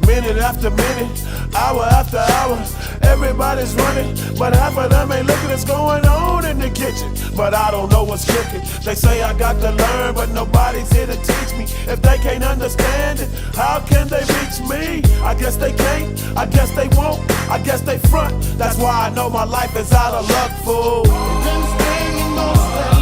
minute after minute, hour after hour. Everybody's running, but half of them ain't looking what's going on in the kitchen. But I don't know what's cooking. They say I got to learn, but nobody's here to teach me. If they can't understand it, how can they reach me? I guess they can't, I guess they won't, I guess they front. That's why I know my life is out of luck, fool. Been spending most of